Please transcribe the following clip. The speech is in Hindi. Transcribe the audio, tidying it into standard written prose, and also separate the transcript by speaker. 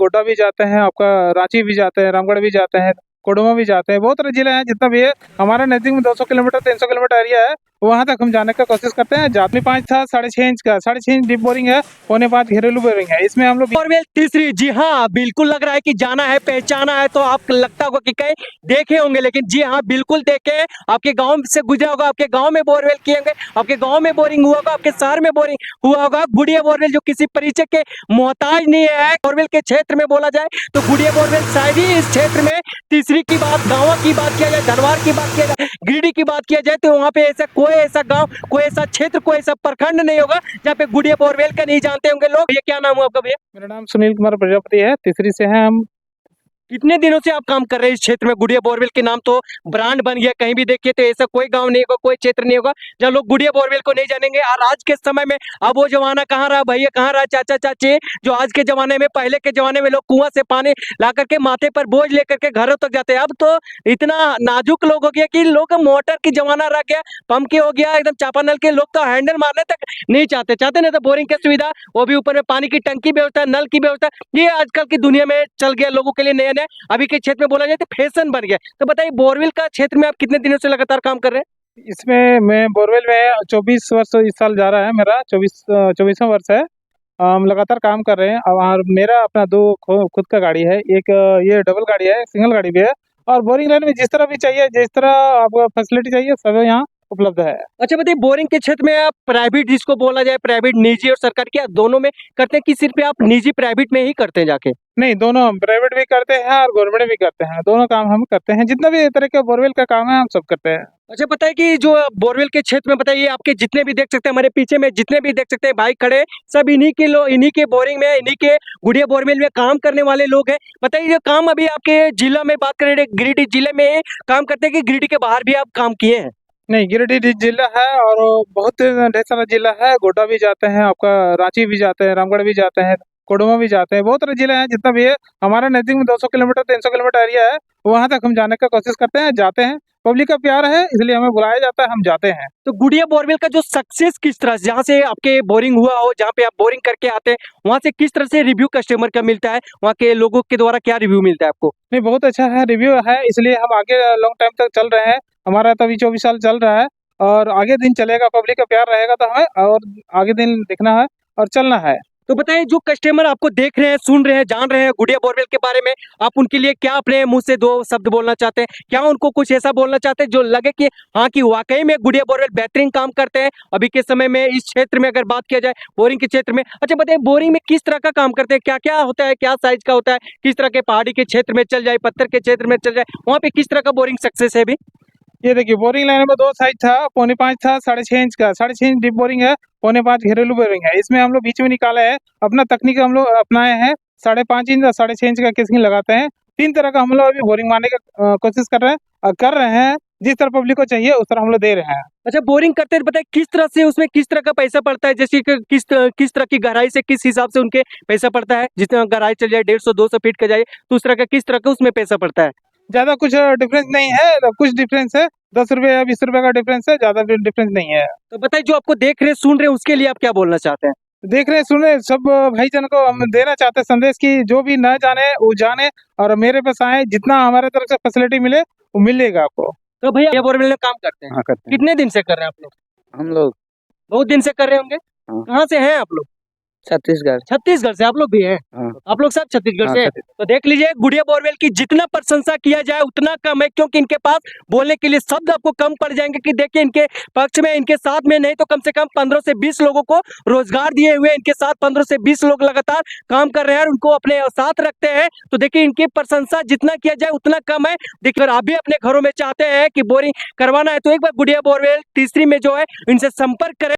Speaker 1: गोड्डा भी जाते हैं, आपका रांची भी जाते हैं, रामगढ़ भी जाते हैं, कोडरमा भी जाते हैं। बहुत सारे जिले हैं, जितना भी है हमारे नजदीक में 200 किलोमीटर 300 किलोमीटर एरिया है, वहाँ तक हम जाने का कोशिश करते हैं। जातनी 5 था, 6.5 इंच का, 6.5 इंच डीप बोरिंग है, 4.25 घरेलू बोरिंग है। इसमें हम लोग
Speaker 2: बोरवेल तीसरी, जी हाँ, बिल्कुल लग रहा है कि जाना है, पहचाना है, तो आप लगता होगा कि कहीं देखे होंगे, लेकिन जी हाँ, बिल्कुल देखे। आपके गांव से गुजरा होगा, आपके गांव में बोरवेल किए होंगे, आपके गांव में बोरिंग हुआ होगा, आपके शहर में बोरिंग हुआ होगा। गुड़िया बोरवेल जो किसी परिचय के मोहताज नहीं है। बोरवेल के क्षेत्र में बोला जाए तो गुड़िया बोरवेल शायद ही इस क्षेत्र में तीसरी की बात, गाँव की बात किया जाए, धनवार की बात किया जाए, गिरिडीह की बात किया जाए, तो वहाँ पे ऐसा गाँव, कोई ऐसा क्षेत्र, कोई ऐसा प्रखंड नहीं होगा जहाँ पे गुड़िया बोरवेल का नहीं जानते होंगे लोग। ये क्या नाम हुआ आपका भैया?
Speaker 1: मेरा नाम सुनील कुमार प्रजापति है, तीसरी से हैं हम।
Speaker 2: कितने दिनों से आप काम कर रहे हैं इस क्षेत्र में? गुड़िया बोरवेल के नाम तो ब्रांड बन गया, कहीं भी देखिए तो ऐसा कोई गांव नहीं होगा, कोई क्षेत्र नहीं होगा जहाँ लोग गुड़िया बोरवेल को नहीं जानेंगे। और आज के समय में अब वो जमाना कहाँ रहा भैया, कहाँ रहा चाचा चाची, जो आज के जमाने में, पहले के जमाने में लोग कुआं से पानी ला करके माथे पर बोझ लेकर के घरों तक जाते हैं। अब तो इतना नाजुक लोग हो गया कि लोग मोटर की जमाना रह गया, पंप के हो गया, एकदम चापानल के। लोग तो हैंडल मारने तक नहीं चाहते नहीं तो बोरिंग की सुविधा, वो भी ऊपर में पानी की टंकी व्यवस्था, नल की व्यवस्था, ये आजकल की दुनिया में चल गया लोगों के लिए नया नया। अभी के क्षेत्र में बोला जाए तो फैशन बन गया। तो बताइए, बोरवेल का क्षेत्र में आप कितने दिनों से लगातार काम कर रहे हैं?
Speaker 1: इसमें मैं बोरवेल में 24 वर्ष इस साल जा रहा है, मेरा 24वां वर्ष है। हम लगातार काम कर रहे हैं। और मेरा अपना दो खुद का गाड़ी है, एक ये डबल गाड़ी है, सिंगल गाड़ी भी है। और बोरिंग लाइन में जिस तरह भी चाहिए, जिस तरह आपको फैसिलिटी चाहिए, सब यहाँ उपलब्ध है।
Speaker 2: अच्छा बताइए, बोरिंग के क्षेत्र में आप प्राइवेट, जिसको बोला जाए प्राइवेट, निजी और सरकार, क्या दोनों में करते हैं कि सिर्फ आप निजी प्राइवेट में ही करते हैं जाके?
Speaker 1: नहीं, दोनों हम प्राइवेट भी करते हैं और गवर्नमेंट भी करते हैं, दोनों काम हम करते हैं। जितना भी तरह का बोरवेल का काम है हम सब करते हैं।
Speaker 2: अच्छा बताइए कि जो बोरवेल के क्षेत्र में, बताइए आपके जितने भी देख सकते हैं, हमारे पीछे में जितने भी देख सकते हैं भाई खड़े, सब इन्हीं के लोग, इन्हीं के बोरिंग में, इन्हीं के गुड़िया बोरवेल में काम करने वाले लोग हैं। बताइए, ये काम अभी आपके जिला में बात करें, गिरिडीह जिले में काम करते हैं कि गिरिडीह के बाहर भी आप काम किए हैं?
Speaker 1: नहीं, गिरिडीह जिला है और बहुत ढेर सारा जिला है। गोड्डा भी जाते हैं, आपका रांची भी जाते हैं, रामगढ़ भी जाते हैं, कोडरमा भी जाते हैं। बहुत सारे जिले हैं, जितना भी है हमारे नजदीक में 200 किलोमीटर 300 किलोमीटर एरिया है, वहाँ तक हम जाने का कोशिश करते हैं, जाते हैं। पब्लिक का प्यार है, इसलिए हमें बुलाया जाता है, हम जाते हैं।
Speaker 2: तो गुड़िया बोरवेल का जो सक्सेस किस तरह से, जहाँ से आपके बोरिंग हुआ हो, जहाँ पे आप बोरिंग करके आते हैं, वहाँ से किस तरह से रिव्यू कस्टमर का मिलता है, वहाँ के लोगों के द्वारा क्या रिव्यू मिलता है आपको?
Speaker 1: नहीं, बहुत अच्छा है, रिव्यू है, इसलिए हम आगे लॉन्ग टाइम तक चल रहे हैं। हमारा तो अभी 24 साल चल रहा है और आगे दिन चलेगा। पब्लिक का प्यार रहेगा तो हमें और आगे दिन दिखना है और चलना है।
Speaker 2: तो बताइए, जो कस्टमर आपको देख रहे हैं, सुन रहे हैं, जान रहे हैं गुड़िया बोरवेल के बारे में, आप उनके लिए क्या अपने मुंह से दो शब्द बोलना चाहते हैं? क्या उनको कुछ ऐसा बोलना चाहते हैं जो लगे कि हाँ, कि वाकई में गुड़िया बोरवेल बेहतरीन काम करते हैं अभी के समय में इस क्षेत्र में, अगर बात किया जाए बोरिंग के क्षेत्र में? अच्छा बताइए, बोरिंग में किस तरह का काम करते हैं, क्या क्या होता है, क्या साइज का होता है, किस तरह के पहाड़ी के क्षेत्र में चल जाए, पत्थर के क्षेत्र में चल जाए, वहाँ पे किस तरह का बोरिंग सक्सेस है अभी?
Speaker 1: ये देखिए, बोरिंग लाइन में 2 साइज था, 4.25 था, 6.5 इंच का, 6.5 इंच डीप बोरिंग है, 4.25 घरेलू बोरिंग है। इसमें हम लोग बीच में निकाले हैं, अपना तकनीक हम लोग अपनाए हैं। 5.5 इंच और 6.5 इंच का केसिंग लगाते हैं। 3 तरह का हम लोग अभी बोरिंग मारने का कोशिश कर रहे हैं और कर रहे हैं। जिस तरह पब्लिक को चाहिए उस तरह हम लोग दे रहे हैं।
Speaker 2: अच्छा, बोरिंग करते हैं, बताइए किस तरह से, उसमें किस तरह का पैसा पड़ता है, जैसे कि किस तरह की गहराई से किस हिसाब से उनके पैसा पड़ता है? जितना गहराई चल जाए 150-200 फीट का जाए तो उस तरह का किस तरह का उसमें पैसा पड़ता है?
Speaker 1: ज्यादा कुछ डिफरेंस नहीं है, कुछ डिफरेंस है, 10 रुपये या 20 रुपये का डिफरेंस है, ज्यादा डिफरेंस नहीं है।
Speaker 2: तो बताइए, जो आपको देख रहे, सुन रहे, उसके लिए आप क्या बोलना चाहते हैं?
Speaker 1: देख रहे सुने सब भाईजन को हम देना चाहते हैं संदेश की जो भी न जाने वो जाने और मेरे पास आए, जितना हमारे तरफ से फैसिलिटी मिले वो मिलेगा आपको।
Speaker 2: तो भैया, ये बोरवेल में काम करते हैं?
Speaker 1: हाँ, करते हैं।
Speaker 2: कितने दिन से कर रहे हैं आप लोग?
Speaker 1: हम लोग
Speaker 2: बहुत दिन से कर रहे होंगे।
Speaker 1: हाँ।
Speaker 2: कहाँ से हैं आप लोग?
Speaker 1: छत्तीसगढ़।
Speaker 2: छत्तीसगढ़ से आप लोग भी हैं?
Speaker 1: हाँ।
Speaker 2: आप लोग सब छत्तीसगढ़
Speaker 1: हाँ,
Speaker 2: से हैं? तो देख लीजिए, गुड़िया बोरवेल की जितना प्रशंसा किया जाए उतना कम है, क्योंकि इनके पास बोलने के लिए शब्द आपको कम पड़ जाएंगे। कि देखिए, इनके पक्ष में, इनके साथ में नहीं तो कम से कम 15 से 20 लोगों को रोजगार दिए हुए, इनके साथ 15 से 20 लोग लगातार काम कर रहे हैं और उनको अपने साथ रखते हैं। तो देखिए, इनकी प्रशंसा जितना किया जाए उतना कम है। देखिए, अगर आप भी अपने घरों में चाहते हैं कि बोरिंग करवाना है तो एक बार गुड़िया बोरवेल तीसरी में जो है, इनसे संपर्क करें।